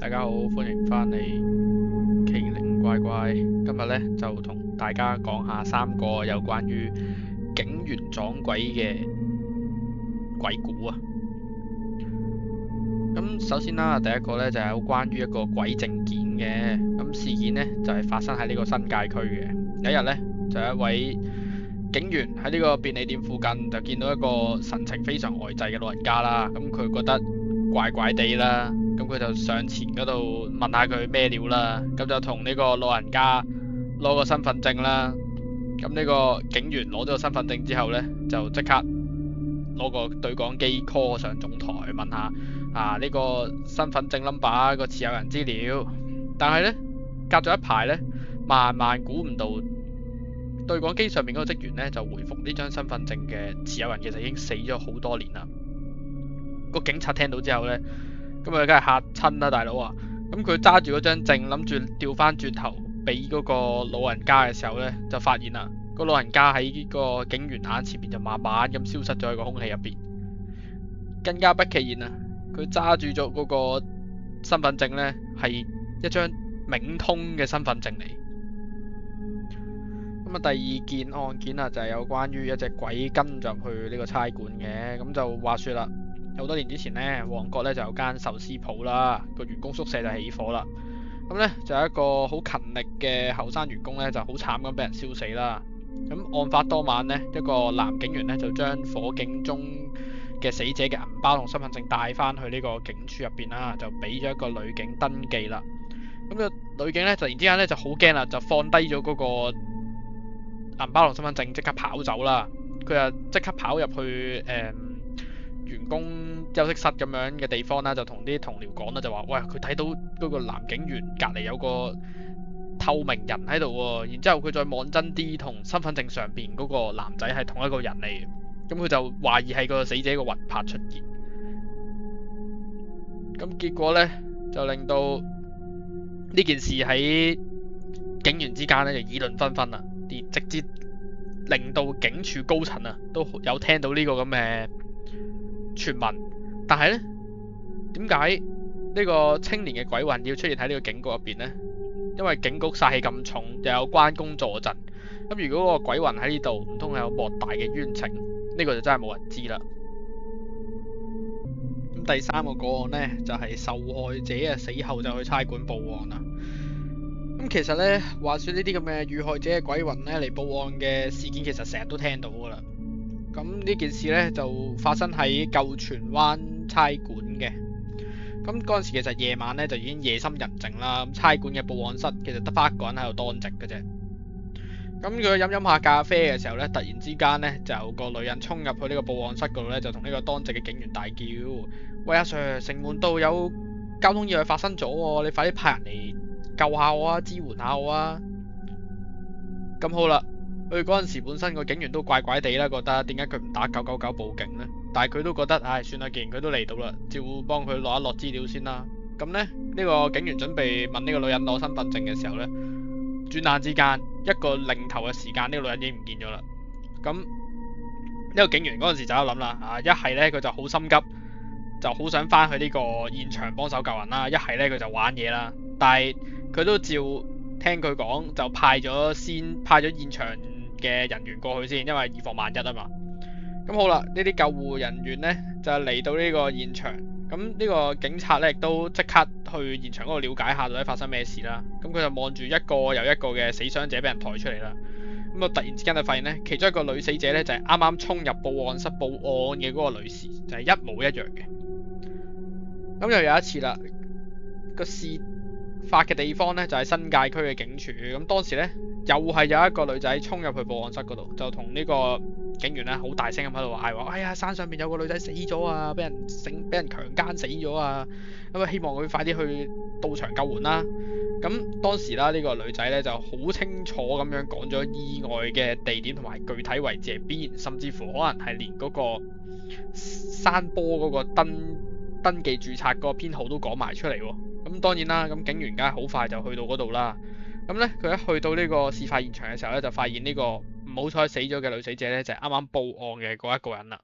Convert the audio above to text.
大家好，歡迎返嚟奇靈怪怪。今日呢，就同大家講下3個有關於警員撞鬼嘅鬼故啊。咁首先啦，第一個呢就係有關於一個鬼證件嘅。咁事件呢，就係發生喺呢個新界區嘅。有一日呢，就有一位警員喺呢個便利店附近就見到一個神情非常呆滯嘅老人家啦。咁佢覺得怪怪地啦。咁佢就上前嗰度問下佢咩料啦，咁就同呢個老人家攞個身份證啦。咁呢個警員攞咗個身份證之後呢，就即刻攞個對講機 call 上總台問下呢個身份證 number 個持有人資料。但係呢，隔咗一排呢，萬萬估唔到對講機上面嗰個職員呢，就回覆呢張身份證嘅持有人其實已經死咗好多年啦。個警察聽到之後呢，咁啊，梗係嚇親啦，大佬啊！咁佢揸住嗰張證，諗住調翻轉頭俾嗰個老人家嘅時候呢，就發現啦，個老人家喺個警員眼前面就慢慢咁消失咗喺個空氣入邊。更加不其然啊，佢揸住咗嗰個身份證呢，係一張冥通嘅身份證嚟。咁啊，第二件案件啊，就係有關於一隻鬼跟入去呢個差館嘅。咁就話說啦。好多年之前呢，旺角呢就有間壽司鋪啦，個員工宿舍就起火啦。咁呢，就有一個好勤力嘅後生員工呢，就好慘咁俾人燒死啦。咁案發當晚呢，一個男警員呢，就將火警中嘅死者嘅銀包同身份證帶翻去呢個警署入邊啦，就俾咗一個女警登記啦。咁個女警呢，突然之間呢就好驚啦，就放低咗嗰個銀包同身份證，即刻跑走啦。佢就即刻跑入去員工休息室咁樣嘅地方啦，就同啲同僚講啦，就話喂，佢睇到嗰個男警員隔離有個透明人喺度喎。然之後佢再望真啲，同身份證上邊嗰個男仔係同一個人嚟嘅。咁佢就懷疑係個死者個魂魄出現。咁結果呢，就令到呢件事喺警員之間呢就議論紛紛啦，直接令到警署高層啊都有聽到呢個咁嘅傳聞。但係呢，點解呢個青年嘅鬼魂要出現喺呢個警局入邊呢？因為警局煞氣咁重，又有關公坐鎮。咁如果個鬼魂喺呢度，唔通係有莫大嘅冤情？呢個就真係冇人知啦。咁第三個個案呢，就係受害者死後就去差館報案啦。咁其實呢，話說呢啲咁嘅遇害者嘅鬼魂呢，嚟報案嘅事件，其實成日都聽到噶啦。咁呢件事呢，就發生喺舊荃灣差館嘅。咁嗰陣時其實夜晚呢，就已經夜深人靜啦。咁差館嘅報案室其實得翻一個人喺度當值嘅啫。咁佢飲下咖啡嘅時候呢，突然之間呢，就有個女人衝入去呢個報案室嗰度呢，就同呢個當值嘅警員大叫：喂，阿 Sir，城門道有交通意外發生咗喎，你快啲派人嚟救下我啊，支援下我啊！咁好啦。佢嗰陣時本身個警員都怪怪地啦，覺得點解佢唔打999報警呢？但係佢都覺得，唉，算啦，既然佢都嚟到啦，照幫佢攞一攞資料先啦。咁呢，呢個警員準備問呢個女人攞身份證嘅時候呢，轉眼之間一個擰頭嘅時間，呢個女人已經唔見咗啦。咁呢個警員嗰陣時就喺度諗啦，一係呢，佢就好心急，就好想翻去呢個現場幫手救人啦；一係呢，佢就玩嘢啦。但係佢都照聽佢講，就派咗現場嘅人員過去先，因為以防萬一啊嘛。咁好啦，呢啲救護人員呢，就嚟到呢個現場。咁呢個警察呢，亦都即刻去現場嗰度了解下到底發生咩事啦。咁佢就望住一個又一個嘅死傷者俾人抬出嚟啦。咁啊，突然之間就發現呢，其中一個女死者呢，就係啱啱衝入報案室報案嘅嗰個女士，就係一模一樣嘅。咁又有一次啦，個事發嘅地方呢，就係新界區嘅警署。咁當時呢，又係有一個女仔衝入去報案室嗰度，就同呢個警員呢好大聲咁喺度嗌話：哎呀，山上面有個女仔死咗啊，俾人強姦死咗啊！咁啊，希望佢快啲去到場救援啦。咁當時啦，呢個女仔呢就好清楚咁樣講咗意外嘅地點同埋具體位置係邊，甚至乎可能係連嗰個山坡嗰個登記註冊個編號都講埋出嚟喎。咁當然啦，咁警員梗係好快就去到嗰度啦。咁呢，佢一去到呢個事發現場嘅時候呢，就發現呢個唔好彩死咗嘅女死者呢，就係啱啱報案嘅嗰一個人啦。